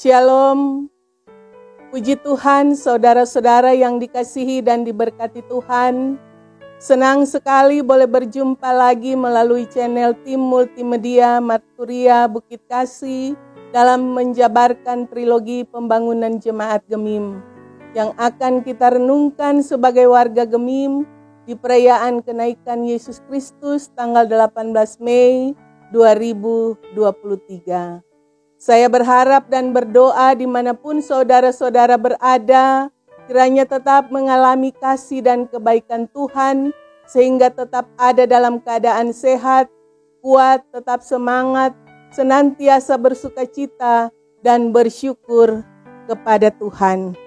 Shalom, puji Tuhan saudara-saudara yang dikasihi dan diberkati Tuhan. Senang sekali boleh berjumpa lagi melalui channel tim multimedia Marturia Bukit Kasih dalam menjabarkan trilogi pembangunan Jemaat Gemim yang akan kita renungkan sebagai warga Gemim di perayaan kenaikan Yesus Kristus tanggal 18 Mei 2023. Saya berharap dan berdoa dimanapun saudara-saudara berada, kiranya tetap mengalami kasih dan kebaikan Tuhan, sehingga tetap ada dalam keadaan sehat, kuat, tetap semangat, senantiasa bersukacita, dan bersyukur kepada Tuhan.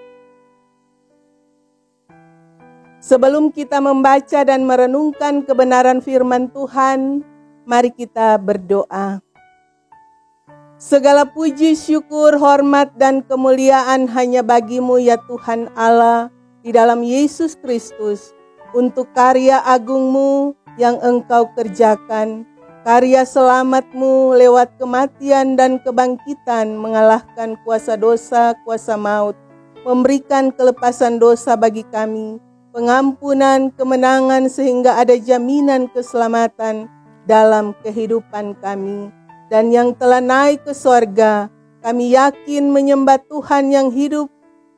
Sebelum kita membaca dan merenungkan kebenaran firman Tuhan, mari kita berdoa. Segala puji, syukur, hormat, dan kemuliaan hanya bagi-Mu ya Tuhan Allah di dalam Yesus Kristus untuk karya agung-Mu yang Engkau kerjakan, karya selamat-Mu lewat kematian dan kebangkitan mengalahkan kuasa dosa, kuasa maut, memberikan kelepasan dosa bagi kami, pengampunan, kemenangan sehingga ada jaminan keselamatan dalam kehidupan kami. Dan yang telah naik ke sorga, kami yakin menyembah Tuhan yang hidup.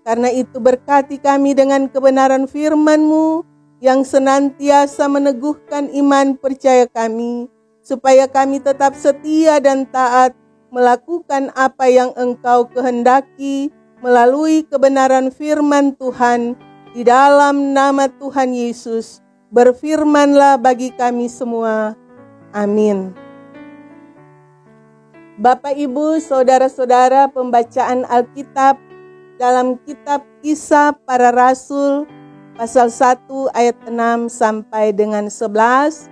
Karena itu berkati kami dengan kebenaran firman-Mu yang senantiasa meneguhkan iman percaya kami, supaya kami tetap setia dan taat melakukan apa yang Engkau kehendaki melalui kebenaran firman Tuhan. Di dalam nama Tuhan Yesus, berfirmanlah bagi kami semua. Amin. Bapak, Ibu, saudara-saudara, pembacaan Alkitab dalam kitab Kisah Para Rasul pasal 1 ayat 6 sampai dengan 11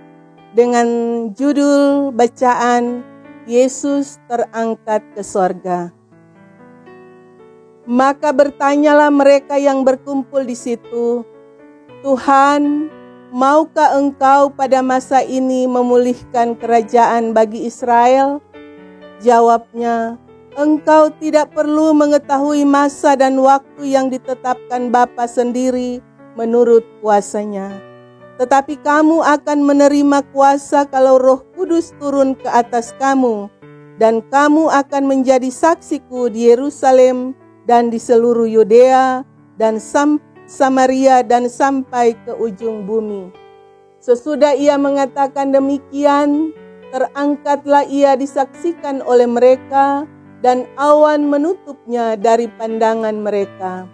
dengan judul bacaan Yesus terangkat ke sorga. Maka bertanyalah mereka yang berkumpul di situ, Tuhan, maukah Engkau pada masa ini memulihkan kerajaan bagi Israel? Jawabnya, Engkau tidak perlu mengetahui masa dan waktu yang ditetapkan Bapa sendiri menurut kuasanya. Tetapi kamu akan menerima kuasa kalau Roh Kudus turun ke atas kamu, dan kamu akan menjadi saksiku di Yerusalem dan di seluruh Yudea dan Samaria dan sampai ke ujung bumi. Sesudah ia mengatakan demikian, terangkatlah ia disaksikan oleh mereka, dan awan menutupnya dari pandangan mereka.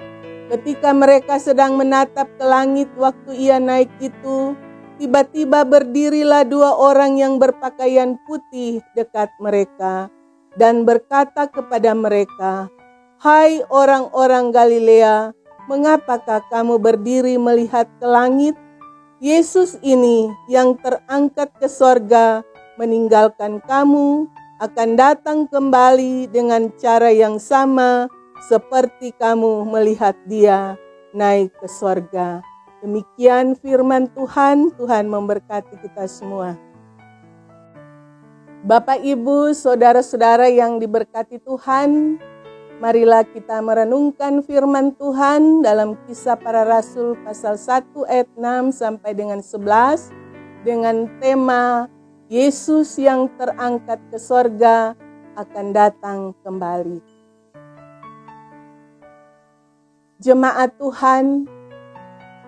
Ketika mereka sedang menatap ke langit waktu ia naik itu, tiba-tiba berdirilah dua orang yang berpakaian putih dekat mereka, dan berkata kepada mereka, "Hai orang-orang Galilea, mengapakah kamu berdiri melihat ke langit? Yesus ini yang terangkat ke sorga meninggalkan kamu akan datang kembali dengan cara yang sama seperti kamu melihat dia naik ke sorga." Demikian firman Tuhan. Tuhan memberkati kita semua. Bapak, Ibu, saudara-saudara yang diberkati Tuhan, marilah kita merenungkan firman Tuhan dalam Kisah Para Rasul pasal 1 ayat 6 sampai dengan 11 dengan tema Yesus yang terangkat ke sorga akan datang kembali. Jemaat Tuhan,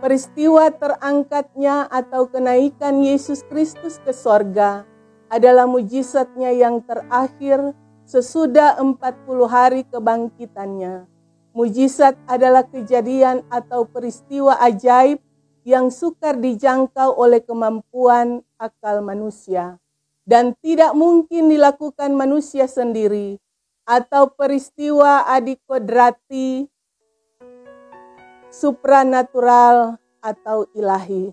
peristiwa terangkatnya atau kenaikan Yesus Kristus ke sorga adalah mujizatnya yang terakhir sesudah 40 hari kebangkitannya. Mujizat adalah kejadian atau peristiwa ajaib yang sukar dijangkau oleh kemampuan akal manusia dan tidak mungkin dilakukan manusia sendiri, atau peristiwa adikodrati, supranatural atau ilahi.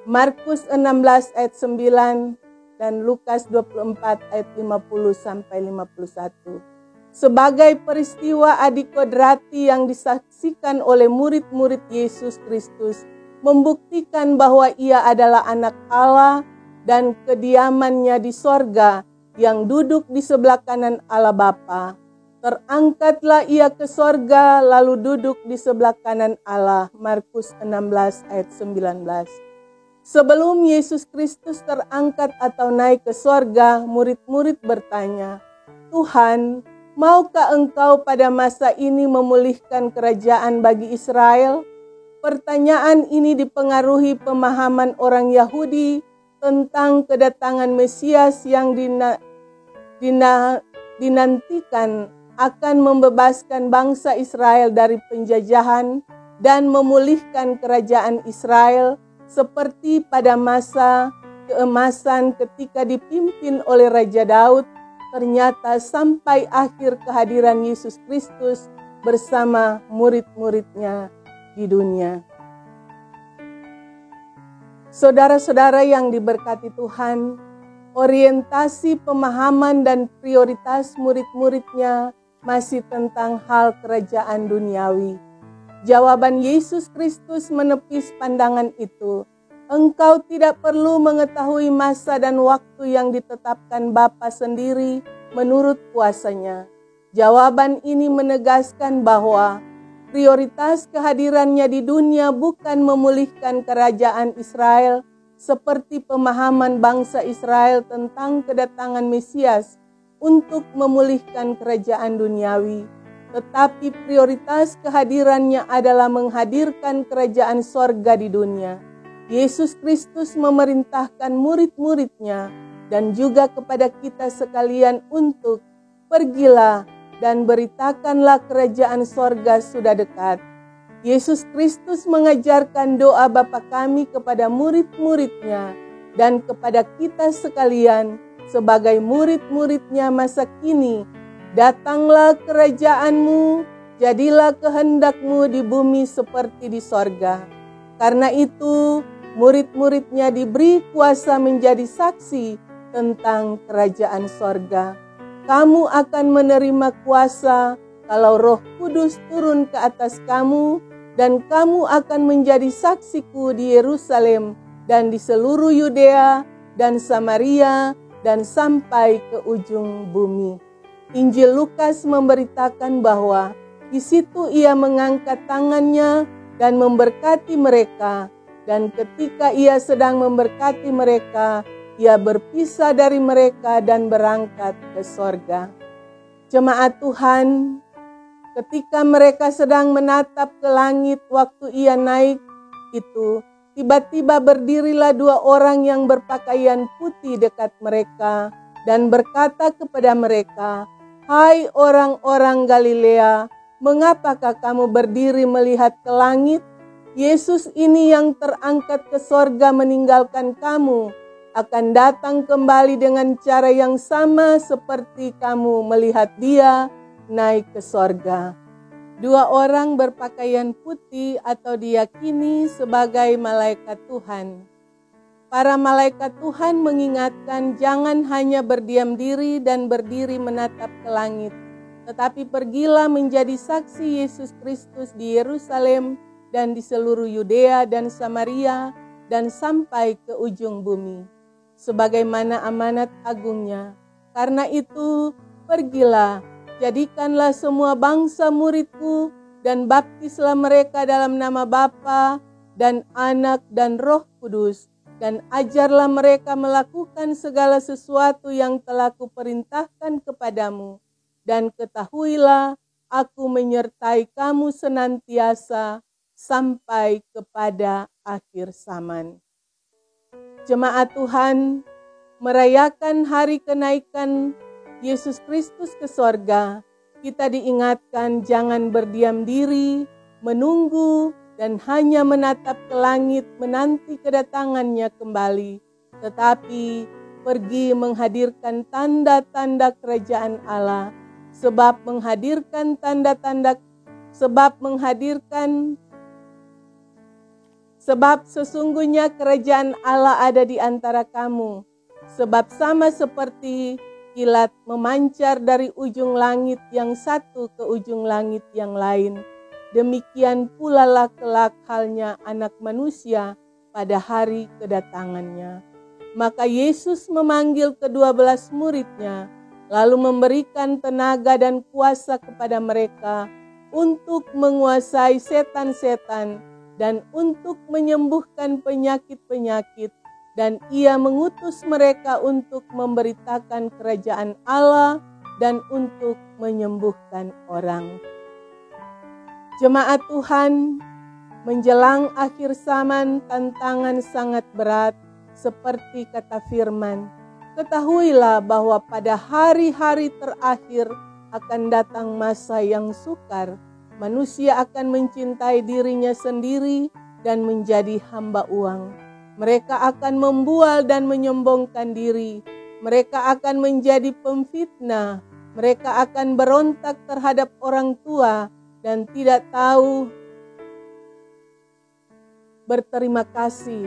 Markus 16 ayat 9 dan Lukas 24 ayat 50 sampai 51. Sebagai peristiwa adikodrati yang disaksikan oleh murid-murid Yesus Kristus, membuktikan bahwa ia adalah anak Allah dan kediamannya di sorga yang duduk di sebelah kanan Allah Bapa. Terangkatlah ia ke sorga lalu duduk di sebelah kanan Allah. Markus 16 ayat 19. Sebelum Yesus Kristus terangkat atau naik ke sorga, murid-murid bertanya, "Tuhan, maukah Engkau pada masa ini memulihkan kerajaan bagi Israel?" Pertanyaan ini dipengaruhi pemahaman orang Yahudi tentang kedatangan Mesias yang dinantikan akan membebaskan bangsa Israel dari penjajahan dan memulihkan kerajaan Israel seperti pada masa keemasan ketika dipimpin oleh Raja Daud. Ternyata sampai akhir kehadiran Yesus Kristus bersama murid-muridnya di dunia. Saudara-saudara yang diberkati Tuhan, orientasi pemahaman dan prioritas murid-muridnya masih tentang hal kerajaan duniawi. Jawaban Yesus Kristus menepis pandangan itu. Engkau tidak perlu mengetahui masa dan waktu yang ditetapkan Bapa sendiri menurut kuasanya. Jawaban ini menegaskan bahwa prioritas kehadirannya di dunia bukan memulihkan kerajaan Israel seperti pemahaman bangsa Israel tentang kedatangan Mesias untuk memulihkan kerajaan duniawi, tetapi prioritas kehadirannya adalah menghadirkan kerajaan sorga di dunia. Yesus Kristus memerintahkan murid-muridnya dan juga kepada kita sekalian untuk pergilah dan beritakanlah kerajaan sorga sudah dekat. Yesus Kristus mengajarkan doa Bapa kami kepada murid-muridnya dan kepada kita sekalian sebagai murid-muridnya masa kini. Datanglah kerajaanmu, jadilah kehendakmu di bumi seperti di sorga. Karena itu, murid-muridnya diberi kuasa menjadi saksi tentang kerajaan sorga. Kamu akan menerima kuasa kalau Roh Kudus turun ke atas kamu, dan kamu akan menjadi saksiku di Yerusalem dan di seluruh Yudea dan Samaria dan sampai ke ujung bumi. Injil Lukas memberitakan bahwa di situ ia mengangkat tangannya dan memberkati mereka, dan ketika ia sedang memberkati mereka, ia berpisah dari mereka dan berangkat ke sorga. Jemaat Tuhan, ketika mereka sedang menatap ke langit waktu ia naik itu, tiba-tiba berdirilah dua orang yang berpakaian putih dekat mereka dan berkata kepada mereka, "Hai orang-orang Galilea, mengapakah kamu berdiri melihat ke langit? Yesus ini yang terangkat ke sorga meninggalkan kamu, akan datang kembali dengan cara yang sama seperti kamu melihat dia naik ke sorga." Dua orang berpakaian putih atau diyakini sebagai malaikat Tuhan. Para malaikat Tuhan mengingatkan jangan hanya berdiam diri dan berdiri menatap ke langit, tetapi pergilah menjadi saksi Yesus Kristus di Yerusalem dan di seluruh Yudea dan Samaria dan sampai ke ujung bumi, sebagaimana amanat agungnya. Karena itu, pergilah, jadikanlah semua bangsa muridku dan baptislah mereka dalam nama Bapa dan Anak dan Roh Kudus, dan ajarlah mereka melakukan segala sesuatu yang telah kuperintahkan kepadamu. Dan ketahuilah, aku menyertai kamu senantiasa sampai kepada akhir zaman. Jemaat Tuhan, merayakan hari kenaikan Yesus Kristus ke sorga, kita diingatkan jangan berdiam diri, menunggu, dan hanya menatap ke langit menanti kedatangannya kembali, tetapi pergi menghadirkan tanda-tanda kerajaan Allah, sebab sesungguhnya kerajaan Allah ada di antara kamu, sebab sama seperti kilat memancar dari ujung langit yang satu ke ujung langit yang lain, demikian pula lah kelak halnya Anak Manusia pada hari kedatangannya. Maka Yesus memanggil ke-12 muridnya lalu memberikan tenaga dan kuasa kepada mereka untuk menguasai setan-setan dan untuk menyembuhkan penyakit-penyakit, dan Ia mengutus mereka untuk memberitakan kerajaan Allah dan untuk menyembuhkan orang. Jemaat Tuhan, menjelang akhir zaman tantangan sangat berat, seperti kata firman. Ketahuilah bahwa pada hari-hari terakhir akan datang masa yang sukar. Manusia akan mencintai dirinya sendiri dan menjadi hamba uang. Mereka akan membual dan menyombongkan diri. Mereka akan menjadi pemfitnah. Mereka akan berontak terhadap orang tua dan tidak tahu berterima kasih,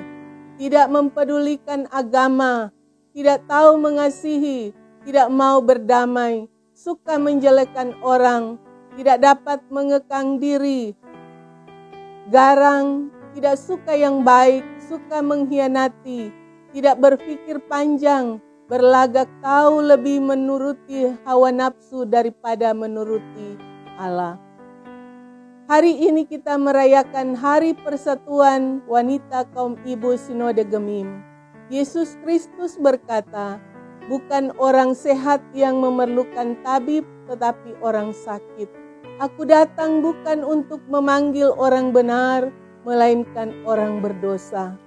tidak mempedulikan agama, tidak tahu mengasihi, tidak mau berdamai, suka menjelekkan orang, tidak dapat mengekang diri, garang, tidak suka yang baik, suka mengkhianati, tidak berpikir panjang, berlagak tahu lebih menuruti hawa nafsu daripada menuruti Allah. Hari ini kita merayakan Hari Persatuan Wanita Kaum Ibu Sinode Gemim. Yesus Kristus berkata, bukan orang sehat yang memerlukan tabib, tetapi orang sakit. Aku datang bukan untuk memanggil orang benar, melainkan orang berdosa.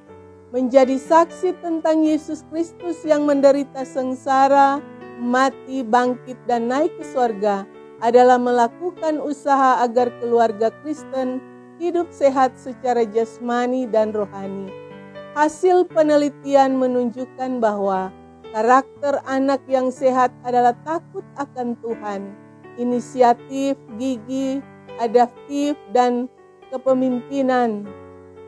Menjadi saksi tentang Yesus Kristus yang menderita sengsara, mati, bangkit, dan naik ke sorga adalah melakukan usaha agar keluarga Kristen hidup sehat secara jasmani dan rohani. Hasil penelitian menunjukkan bahwa karakter anak yang sehat adalah takut akan Tuhan, inisiatif, gigih, adaptif, dan kepemimpinan.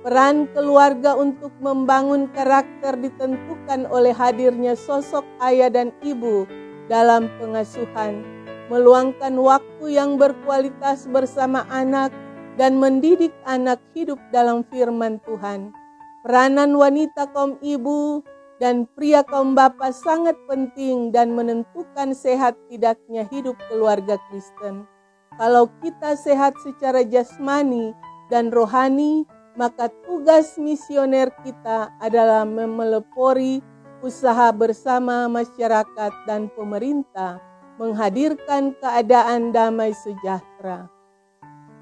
Peran keluarga untuk membangun karakter ditentukan oleh hadirnya sosok ayah dan ibu dalam pengasuhan, meluangkan waktu yang berkualitas bersama anak, dan mendidik anak hidup dalam firman Tuhan. Peranan wanita kaum ibu dan pria kaum bapa sangat penting dan menentukan sehat tidaknya hidup keluarga Kristen. Kalau kita sehat secara jasmani dan rohani, maka tugas misioner kita adalah memelopori usaha bersama masyarakat dan pemerintah, menghadirkan keadaan damai sejahtera.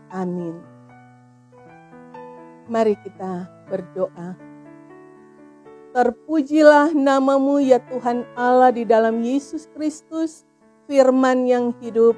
Amin. Mari kita berdoa. Terpujilah nama-Mu ya Tuhan Allah di dalam Yesus Kristus, firman yang hidup.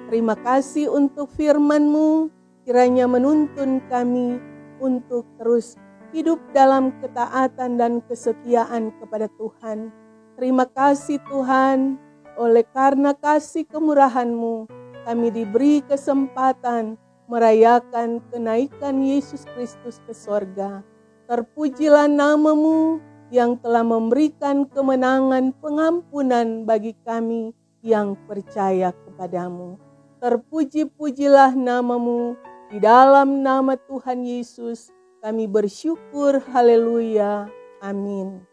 Terima kasih untuk firman-Mu, kiranya menuntun kami untuk terus hidup dalam ketaatan dan kesetiaan kepada Tuhan. Terima kasih Tuhan, oleh karena kasih kemurahan-Mu, kami diberi kesempatan merayakan kenaikan Yesus Kristus ke sorga. Terpujilah nama-Mu yang telah memberikan kemenangan pengampunan bagi kami yang percaya kepadamu. Terpuji-pujilah nama-Mu, di dalam nama Tuhan Yesus kami bersyukur, haleluya, amin.